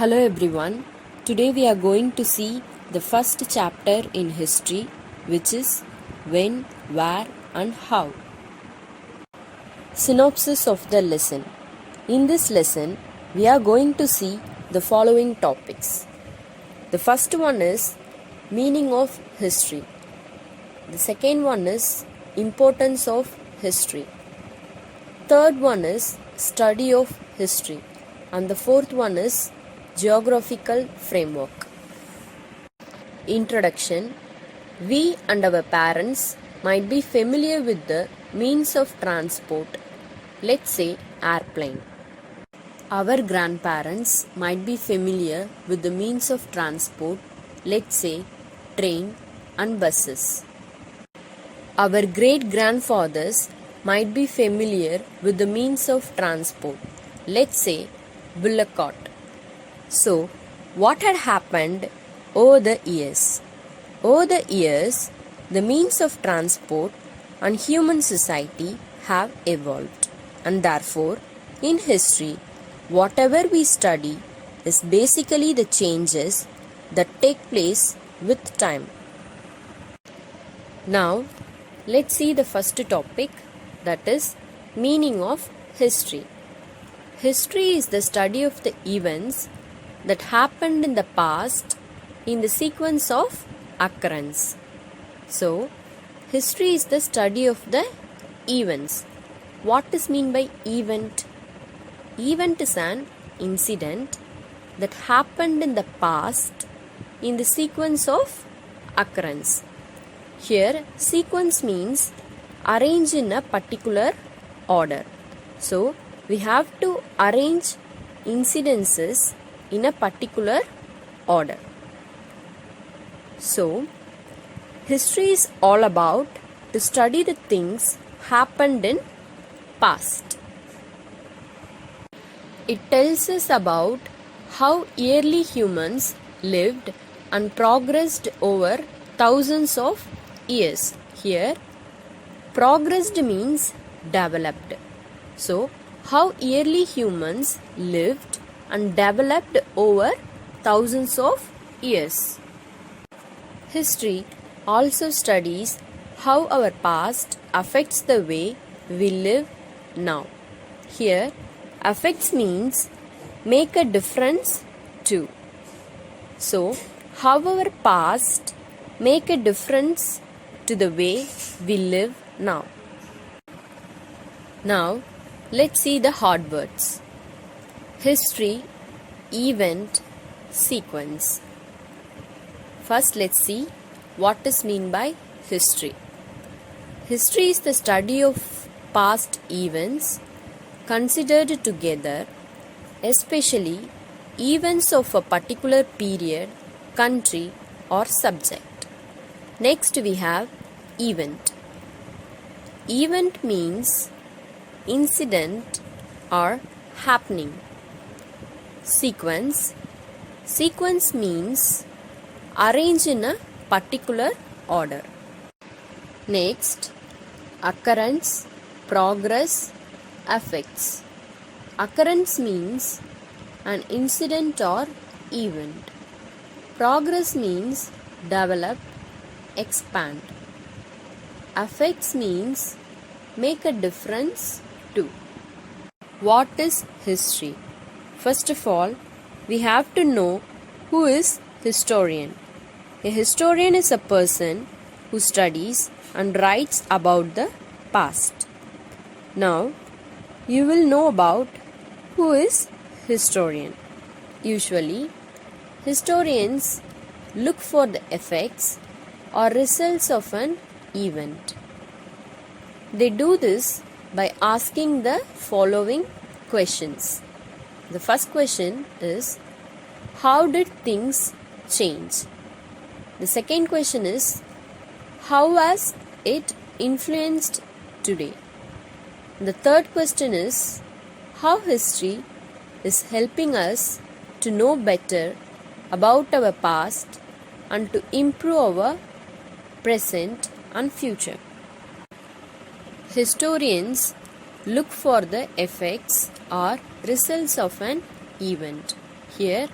Hello everyone. Today we are going to see the first chapter in history, which is when, where and how. Synopsis of the lesson. In this lesson, we are going to see the following topics. The first one is meaning of history. The second one is importance of history. Third one is study of history. And the fourth one is geographical framework. Introduction. We and our parents might be familiar with the means of transport, let's say airplane. Our grandparents might be familiar with the means of transport, let's say train and buses. Our great grandfathers might be familiar with the means of transport, let's say bullock cart. So, what had happened over the years? Over the years, the means of transport and human society have evolved, and therefore, in history, whatever we study is basically the changes that take place with time. Now, let's see the first topic, that is meaning of history. History is the study of the events that happened in the past in the sequence of occurrence. So, history is the study of the events. What is meant by event? Event is an incident that happened in the past in the sequence of occurrence. Here, sequence means arrange in a particular order. So, we have to arrange incidences in a particular order. So, history is all about to study the things happened in past. It tells us about how early humans lived and progressed over thousands of years. Here, progressed means developed. So, how early humans lived and developed over thousands of years. History also studies how our past affects the way we live now. Here, affects means make a difference to. So, how our past make a difference to the way we live now. Now, let's see the hard words. History, event, sequence. First, let's see what is meant by history. History is the study of past events considered together, especially events of a particular period, country or subject. Next, we have event. Event means incident or happening. Sequence. Sequence means arrange in a particular order. Next, occurrence, progress, effects. Occurrence means an incident or event. Progress means develop, expand. Effects means make a difference to. What is history? First of all, we have to know who is historian. A historian is a person who studies and writes about the past. Now, you will know about who is historian. Usually, historians look for the effects or results of an event. They do this by asking the following questions. The first question is, how did things change? The second question is, how has it influenced today? The third question is, how history is helping us to know better about our past and to improve our present and future. Historians look for the effects or results of an event. Here,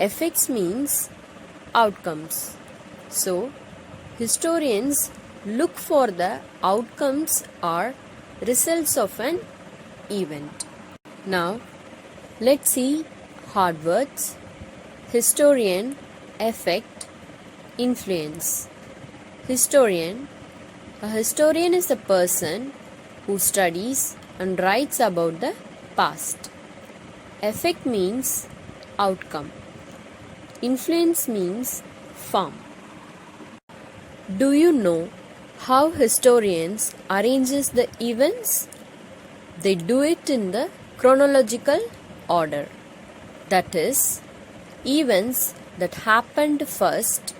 Effects means outcomes. So, historians look for the outcomes or results of an event. Now, let's see hard words. Historian, effect, influence. Historian. A historian is a person who studies and writes about the past. Effect means outcome. Influence means form. Do you know how historians arranges the events? They do it in the chronological order. That is, events that happened first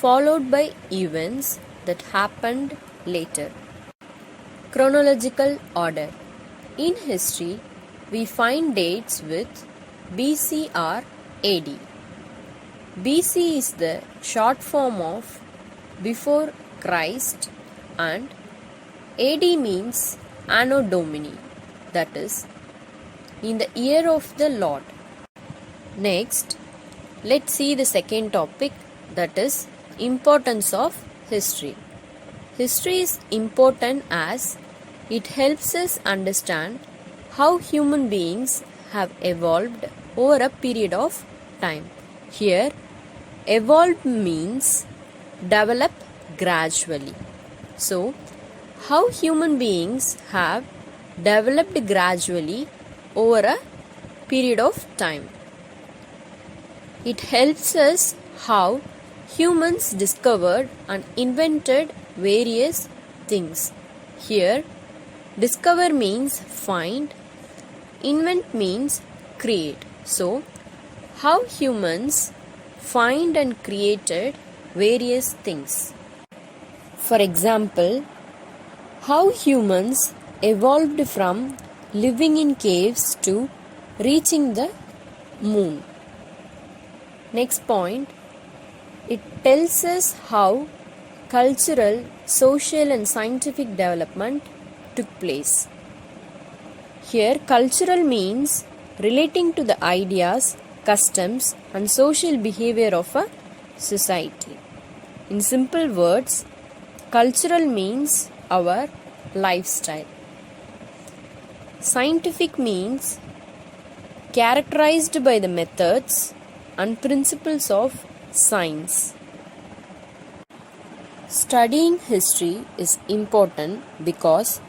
followed by events that happened later. Chronological order. In history, we find dates with BC or AD. BC is the short form of before Christ and AD means Anno Domini, that is, in the year of the Lord. Next, let's see the second topic, that is importance of history. History is important as it helps us understand how human beings have evolved over a period of time. Here, evolved means develop gradually. So, how human beings have developed gradually over a period of time. It helps us how humans discovered and invented various things. Here, discover means find, invent means create. So, how humans find and created various things. For example, how humans evolved from living in caves to reaching the moon. Next point, it tells us how cultural, social and scientific development took place. Here, cultural means relating to the ideas, customs and social behavior of a society. In simple words, cultural means our lifestyle. Scientific means characterized by the methods and principles of science. Studying history is important because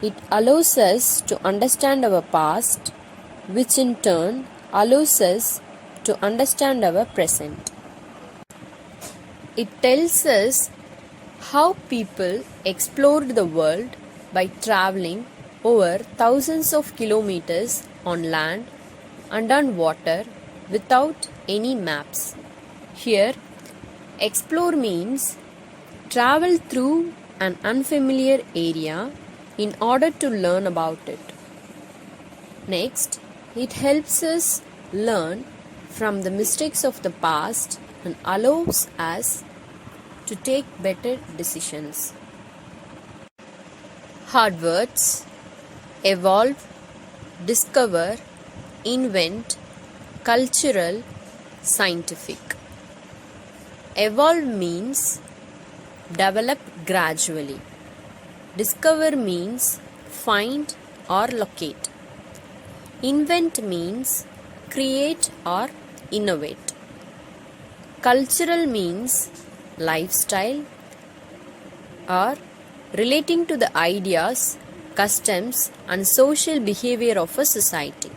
it allows us to understand our past, which in turn allows us to understand our present. It tells us how people explored the world by traveling over thousands of kilometers on land and on water without any maps. Here, explore means travel through an unfamiliar area in order to learn about it. Next, it helps us learn from the mistakes of the past and allows us to take better decisions. Hard words: evolve, discover, invent, cultural, scientific. Evolve means develop gradually. Discover means find or locate. Invent means create or innovate. Cultural means lifestyle or relating to the ideas, customs and social behavior of a society.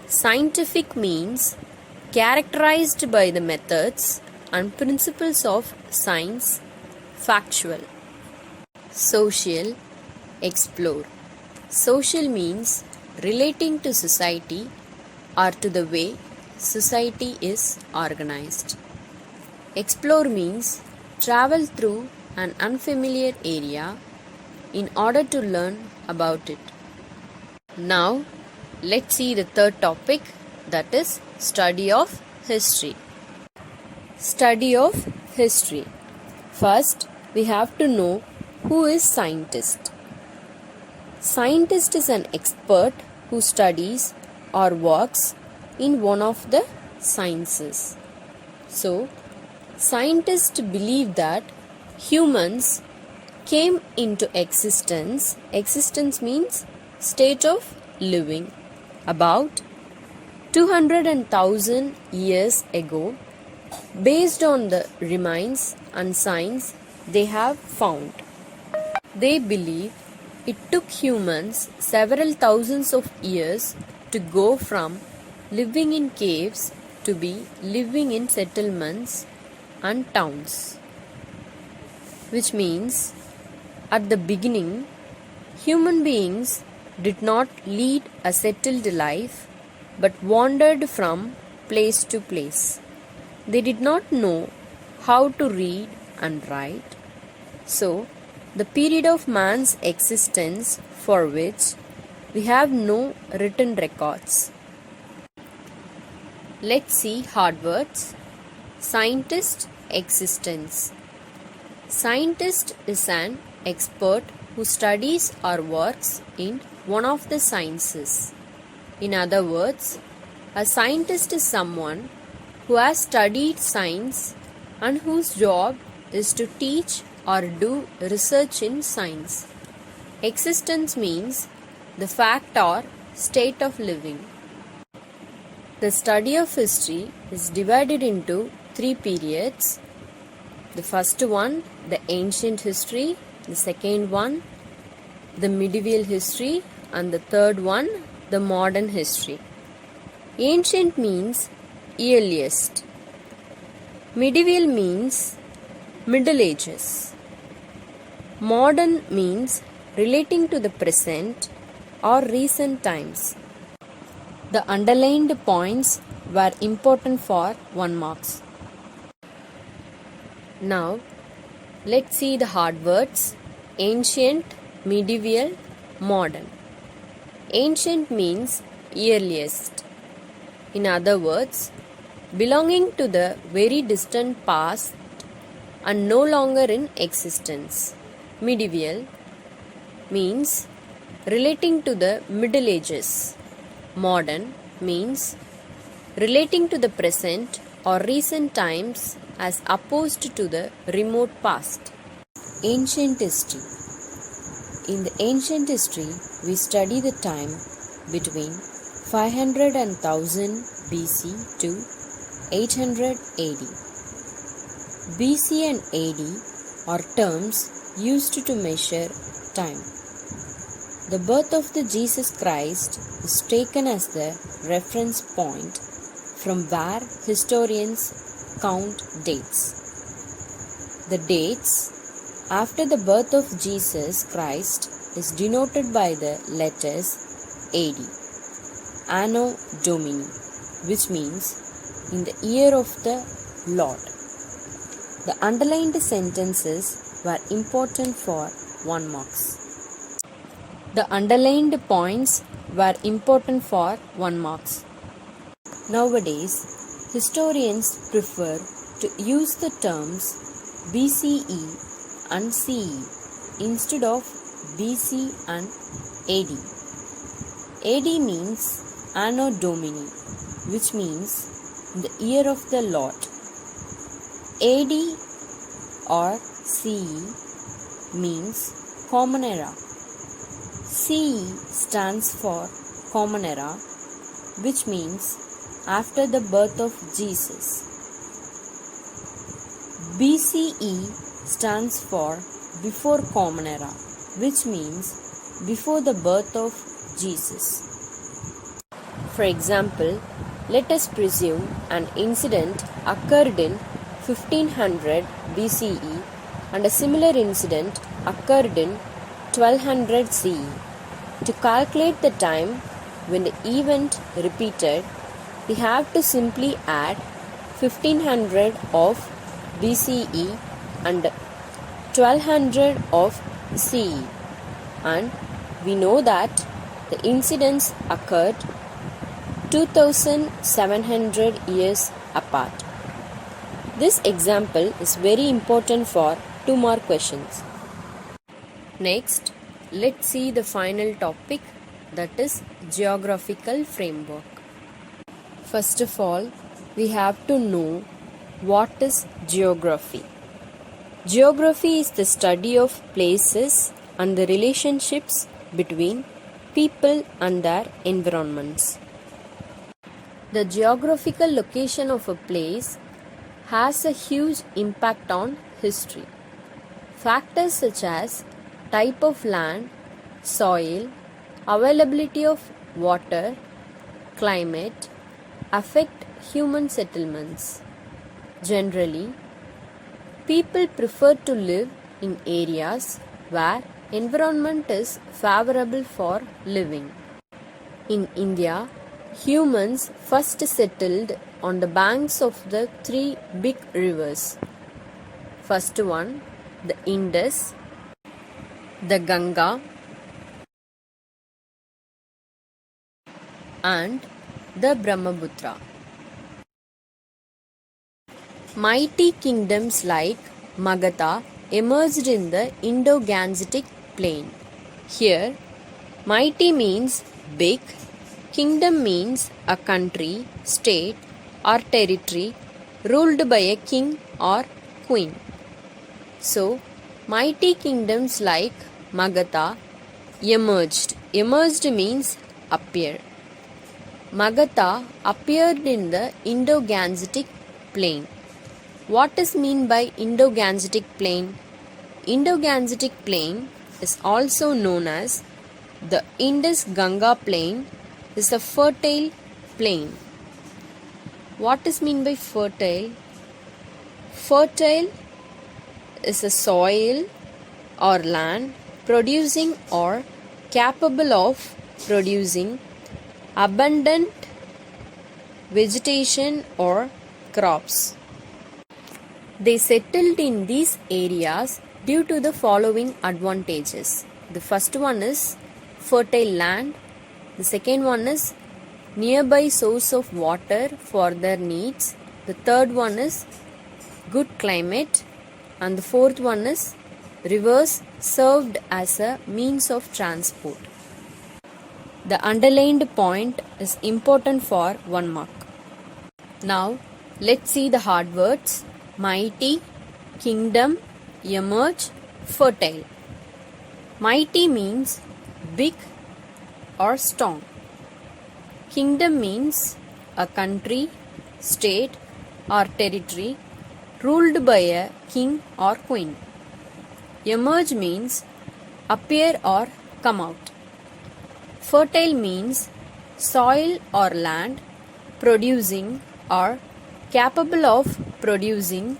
Scientific means characterized by the methods and principles of science, factual. Social, explore. Social means relating to society or to the way society is organized. Explore means travel through an unfamiliar area in order to learn about it. Now, let's see the third topic, that is study of history. Study of history. First, we have to know who is scientist. Scientist is an expert who studies or works in one of the sciences. So, scientists believe that humans came into existence. Existence means state of living about 200,000 years ago based on the remains and signs they have found. They believe it took humans several thousands of years to go from living in caves to be living in settlements and towns. Which means, at the beginning, human beings did not lead a settled life but wandered from place to place. They did not know how to read and write. So, the period of man's existence for which we have no written records. Let's see hard words. Scientist, existence. Scientist is an expert who studies or works in one of the sciences. In other words, a scientist is someone who has studied science and whose job is to teach or do research in science. Existence means the fact or state of living. The study of history is divided into 3 periods. The first one, the ancient history. The second one, the medieval history. And the third one, the modern history. Ancient means earliest. Medieval means Middle Ages. Modern means relating to the present or recent times. The underlined points were important for 1 marks. Now, let's see the hard words. Ancient, medieval, modern. Ancient means earliest. In other words, belonging to the very distant past and no longer in existence. Medieval means relating to the Middle Ages. Modern means relating to the present or recent times as opposed to the remote past. Ancient history. In the ancient history, we study the time between 500 and 1000 BC to 800 AD. BC and AD are terms used to measure time. The birth of the Jesus Christ is taken as the reference point from where historians count dates. The dates after the birth of Jesus Christ is denoted by the letters AD, Anno Domini, which means in the year of the Lord. The underlined sentences were important for 1 marks. The underlined points were important for 1 marks. Nowadays, historians prefer to use the terms BCE and CE instead of BC and AD. AD means Anno Domini, which means the year of the Lord. AD or CE means Common Era. CE stands for Common Era, which means after the birth of Jesus. BCE stands for Before Common Era, which means before the birth of Jesus. For example, let us presume an incident occurred in 1500 BCE and a similar incident occurred in 1200 CE. To calculate the time when the event repeated, we have to simply add 1500 of BCE and 1200 of CE, and we know that the incidents occurred 2700 years apart. This example is very important for 2 more questions. Next, let's see the final topic, that is geographical framework. First of all, we have to know what is geography. Geography is the study of places and the relationships between people and their environments. The geographical location of a place has a huge impact on history. Factors such as type of land, soil, availability of water, climate affect human settlements. Generally, people prefer to live in areas where environment is favorable for living. In India, humans first settled on the banks of the three big rivers. First one, the Indus, the Ganga, and the Brahmaputra. Mighty kingdoms like Magadha emerged in the Indo-Gangetic plain. Here, mighty means big, kingdom means a country, state, or territory ruled by a king or queen. So, mighty kingdoms like Magadha emerged. Emerged means appear. Magadha appeared in the Indo-Gangetic plain. What is meant by Indo-Gangetic plain? Indo-Gangetic plain is also known as the Indus-Ganga plain is a fertile plain. What is meant by fertile? Fertile is a soil or land producing or capable of producing abundant vegetation or crops. They settled in these areas due to the following advantages. The first one is fertile land. The second one is nearby source of water for their needs. The third one is good climate. And the fourth one is rivers served as a means of transport. The underlined point is important for 1 mark. Now, let's see the hard words. Mighty, kingdom, emerge, fertile. Mighty means big or strong. Kingdom means a country, state, or territory ruled by a king or queen. Emerge means appear or come out. Fertile means soil or land producing or capable of producing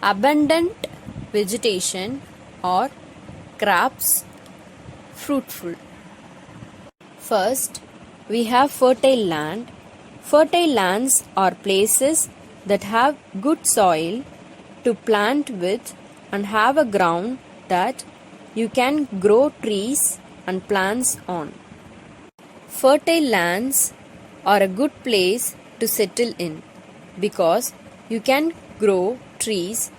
abundant vegetation or crops, fruitful. First, we have fertile land. Fertile lands are places that have good soil to plant with and have a ground that you can grow trees and plants on. Fertile lands are a good place to settle in because you can grow trees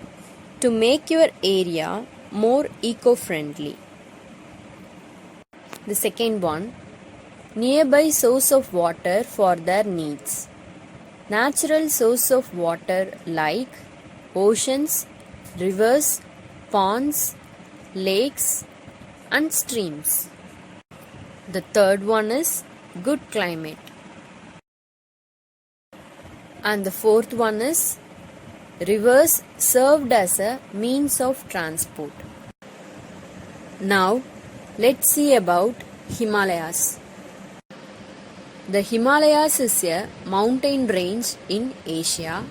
to make your area more eco-friendly. The second one, nearby source of water for their needs. Natural source of water like oceans, rivers, ponds, lakes, and streams. The third one is good climate. And the fourth one is rivers served as a means of transport. Now, let's see about Himalayas. The Himalayas is a mountain range in Asia.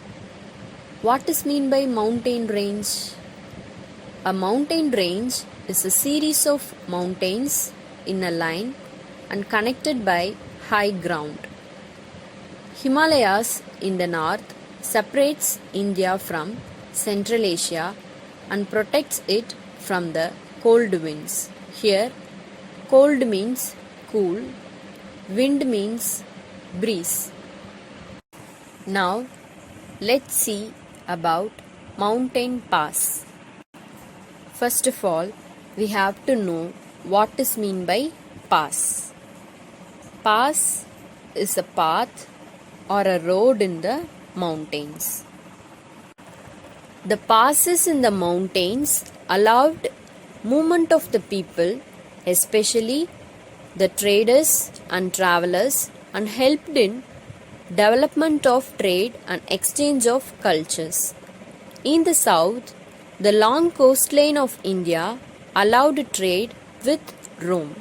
What is meant by mountain range? A mountain range is a series of mountains in a line and connected by high ground. Himalayas in the north separates India from Central Asia and protects it from the cold winds. Here, cold means cool, wind means breeze. Now, let's see about mountain pass. First of all, we have to know what is meant by pass. Pass is a path or a road in the mountains. The passes in the mountains allowed movement of the people, especially the traders and travelers, and helped in development of trade and exchange of cultures. In the south, the long coastline of India allowed trade with Rome.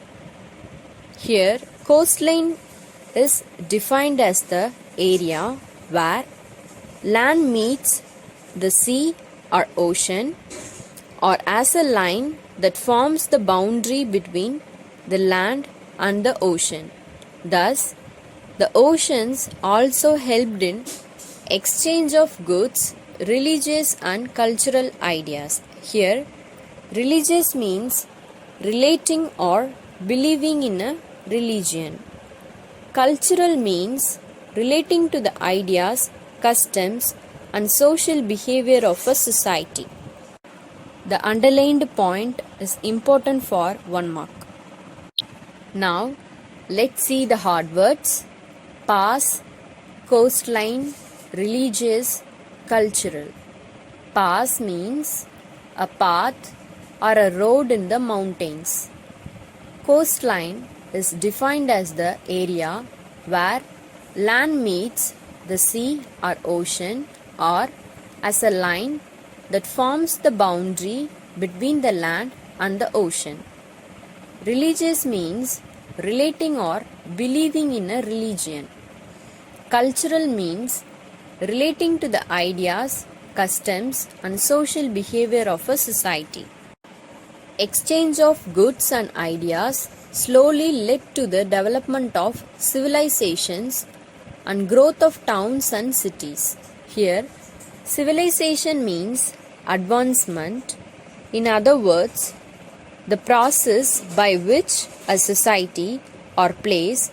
Here, coastline is defined as the area where land meets the sea or ocean, or as a line that forms the boundary between the land and the ocean. Thus, the oceans also helped in exchange of goods, religious and cultural ideas. Here, religious means relating or believing in a religion. Cultural means relating to the ideas, customs, and social behavior of a society. The underlined point is important for 1 mark. Now, let's see the hard words. Pass, coastline, religious, cultural. Pass means a path or a road in the mountains. Coastline is defined as the area where land meets the sea or ocean, or as a line that forms the boundary between the land and the ocean. Religious means relating or believing in a religion. Cultural means relating to the ideas, customs, and social behavior of a society. Exchange of goods and ideas slowly led to the development of civilizations and growth of towns and cities. Here, civilization means advancement. In other words, the process by which a society or place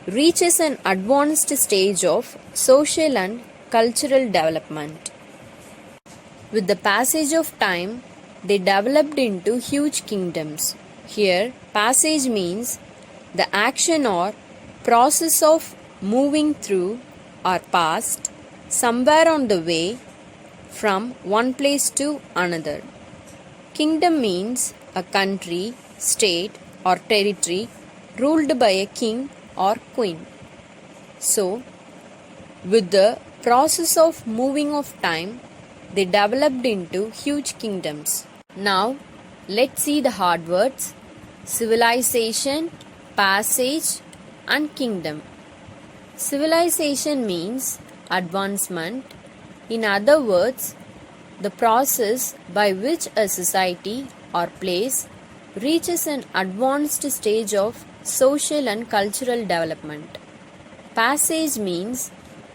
reaches an advanced stage of social and cultural development. With the passage of time, they developed into huge kingdoms. Here, passage means the action or process of moving through or past somewhere on the way from one place to another. Kingdom means a country, state, or territory ruled by a king or queen. So, with the process of moving of time, they developed into huge kingdoms. Now, let's see the hard words: civilization, passage, and kingdom. Civilization means advancement. In other words, the process by which a society or place reaches an advanced stage of social and cultural development. Passage means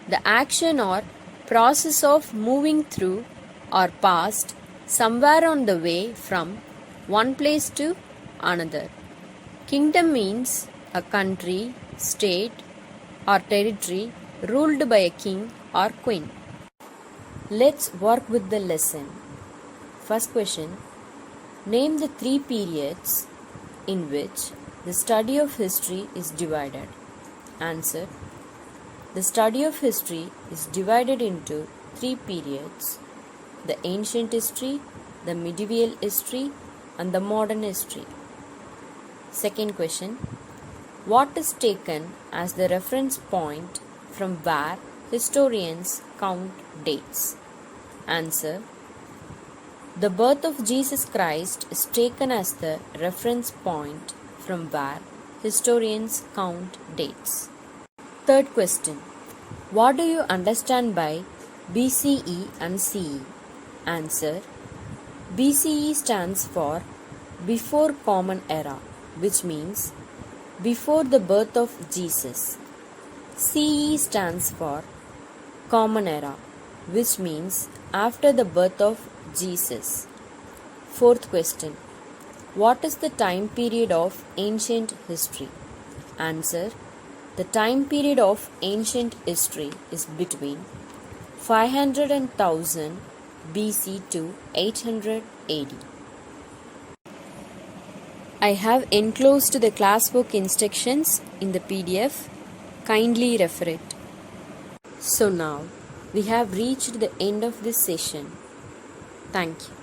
the action or process of moving through or past somewhere on the way from one place to another. Kingdom means a country, state, or territory ruled by a king or queen. Let's work with the lesson. First question: name the 3 periods in which the study of history is divided. Answer: the study of history is divided into 3 periods: the ancient history, the medieval history, and the modern history. Second question: what is taken as the reference point from where historians count dates? Answer: the birth of Jesus Christ is taken as the reference point from where historians count dates. Third question: what do you understand by BCE and CE? Answer: BCE stands for Before Common Era, which means before the birth of Jesus. CE stands for Common Era, which means after the birth of Jesus. Fourth question: what is the time period of ancient history? Answer: the time period of ancient history is between 500 and 1000 BC to 800 AD. I have enclosed the classwork instructions in the PDF. Kindly refer it. So now, we have reached the end of this session. Thank you.